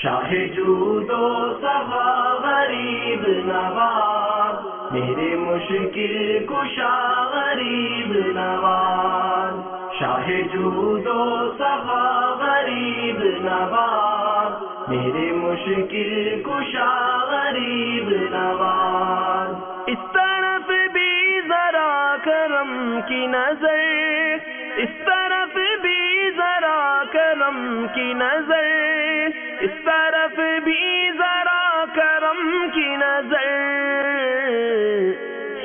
شاہ جود و صفا غریب نواز، میرے مشکل کشا غریب نواز، شاہ جود و صفا غریب نواز، میرے مشکل کشا غریب نواز۔ اس طرف بھی ذرا کرم کی نظر، اس طرف بھی ذرا کرم کی نظر، اس طرف بھی ذرا کرم کی نظر،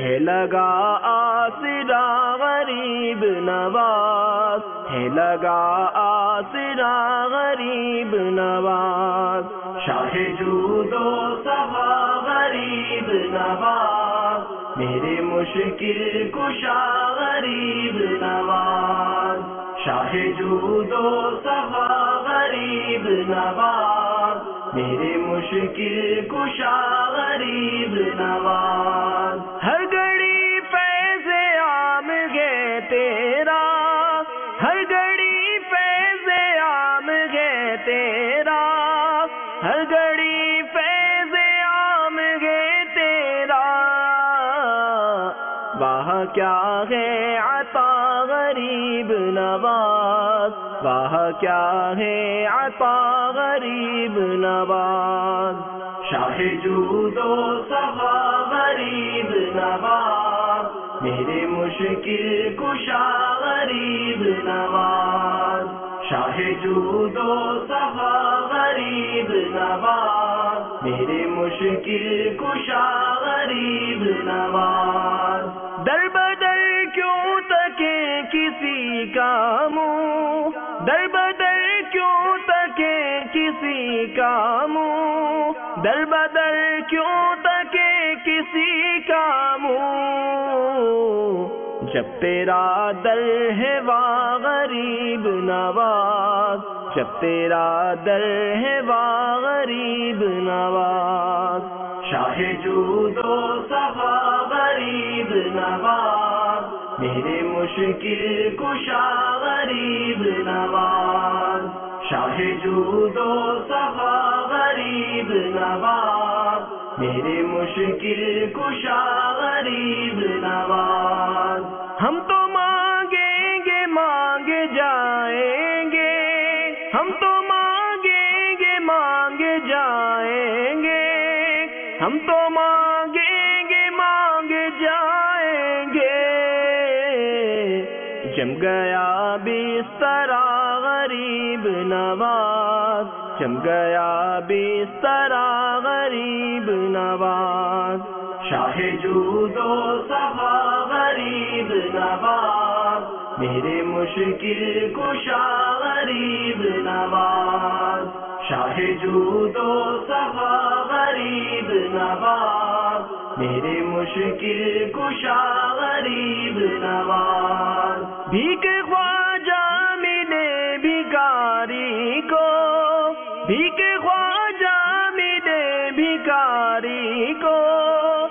ہے لگا آسرا غریب نواز، ہے لگا آسرا غریب نواز، شاہ جود و صفا غریب نواز، میرے مشکل کشا غریب نواز، شاہ جود و صفا غریب نواز، میرے مشکل کشا غریب نواز۔ ہر گھڑی فیض عام ہے تیرا، ہر گھڑی فیض عام ہے تیرا، ہر گھڑی فیض عام ہے تیرا، واہ کیا ہے عطا غریب نواز، واہ کیا ہے عطا غریب نواز، شاہ جود و صفا غریب نواز، میرے مشکل کشا غریب نواز، شاہ جود و صفا غریب نواز، میرے مشکل کشا غریب نواز۔ در بدر کیوں تکے کسی کا منہ، در بدر کیوں تکے کسی کا منہ، در بدر کیوں تکے کسی کا منہ، جب تیرا در ہے واہ غریب نواز، جب تیرا در ہے واہ غریب نواز، شاہ جود و صفا غریب نواز، میرے مشکل کشا غریب نواز، شاہ جود و صفا غریب نواز، میرے مشکل کشا غریب نواز۔ ہم تو مانگیں گے مانگے جائیں گے، ہم تو مانگیں گے مانگے جائیں گے، ہم تو مانگیں گے مانگے جائیں گے، جم گیا بسترا غریب نواز، جم گیا بسترا غریب نواز، شاہ جود و صفا غریب نواز، میرے مشکل کشا غریب نواز، شاہ جود و صفا غریب نواز، میرے مشکل کشا غریب نواز۔ بھیک خواجہ ملے بھکاری کو، بھیک خواجہ ملے بھکاری کو،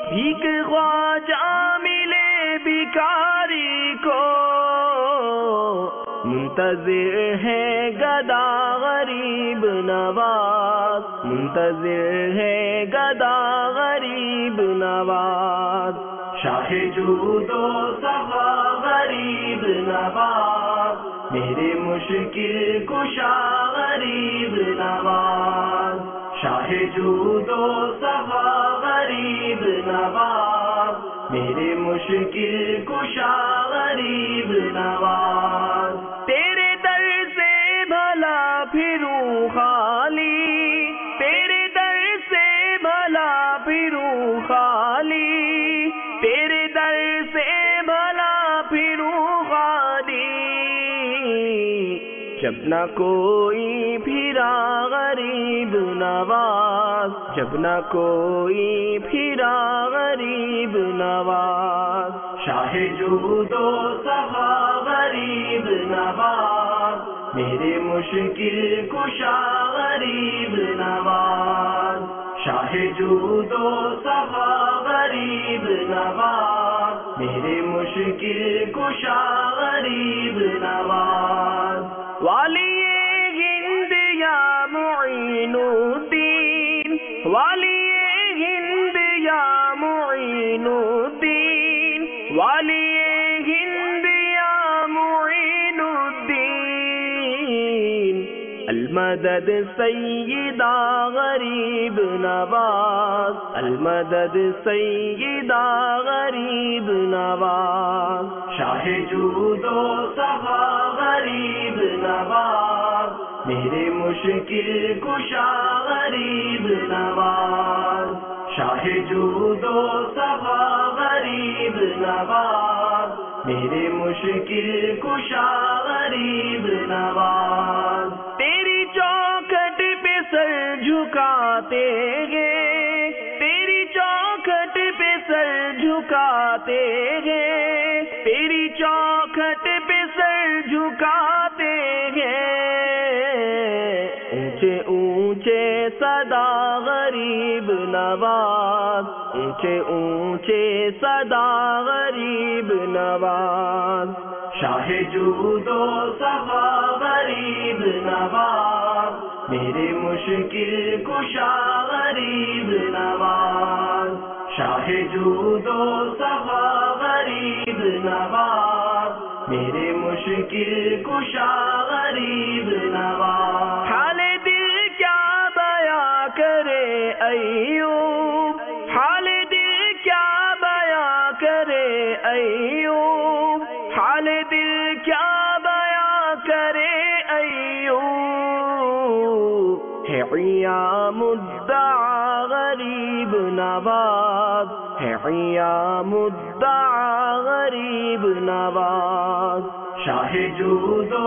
بھیک خواجہ ملے بھکاری کو، منتظر ہے گدا غریب نواز، منتظر ہے گدا غریب نواز، شاہ جود و صفا غریب نواز، میرے مشکل کشا غریب نواز، شاہ جود و صفا غریب نواز، میرے مشکل کشا غریب نواز۔ تیرے در سے بھلا پھروں خالی، تیرے در سے بھلا پھروں خالی، تیرے در سے بھلا پھروں خالی، جب نہ کوئی پھرا غریب نواز، جب نہ کوئی پھرا غریب نواز، شاہ جود و صفا غریب نواز، میرے مشکل کشا غریب نواز، شاہ جود و صفا غریب نواز، میرے مشکل کشا غریب نواز۔ والی ہند یا معین المدد سیدہ غریب نواز، المدد سیدہ غریب نواز، شاہ جود و صفا غریب نواز، میرے مشکل کشا غریب نواز، شاہ جود و صفا غریب نواز، میرے مشکل کشا غریب نواز، تیری چوکھٹ پہ سر جھکاتے ہیں، تیری چوکھٹ پہ سر جھکاتے ہیں، تیری چوکھٹ پہ سر جھکاتے ہیں، اونچے اونچے صدا غریب نواز، اونچے اونچے صدا غریب نواز، شاہ جود و صفا غریب نواز، میرے مشکل کشا غریب نواز، شاہ جود و صفا غریب نواز، میرے مشکل کشا غریب نواز، حال دل کیا بیاں کرے ایوب، حال دل کیا بیاں کرے ایوب، حال دل کیا بیاں کرے ایوب، ہے ایام مدعا غریب نواز، ہے ایام مدعا غریب نواز، شاہ جود و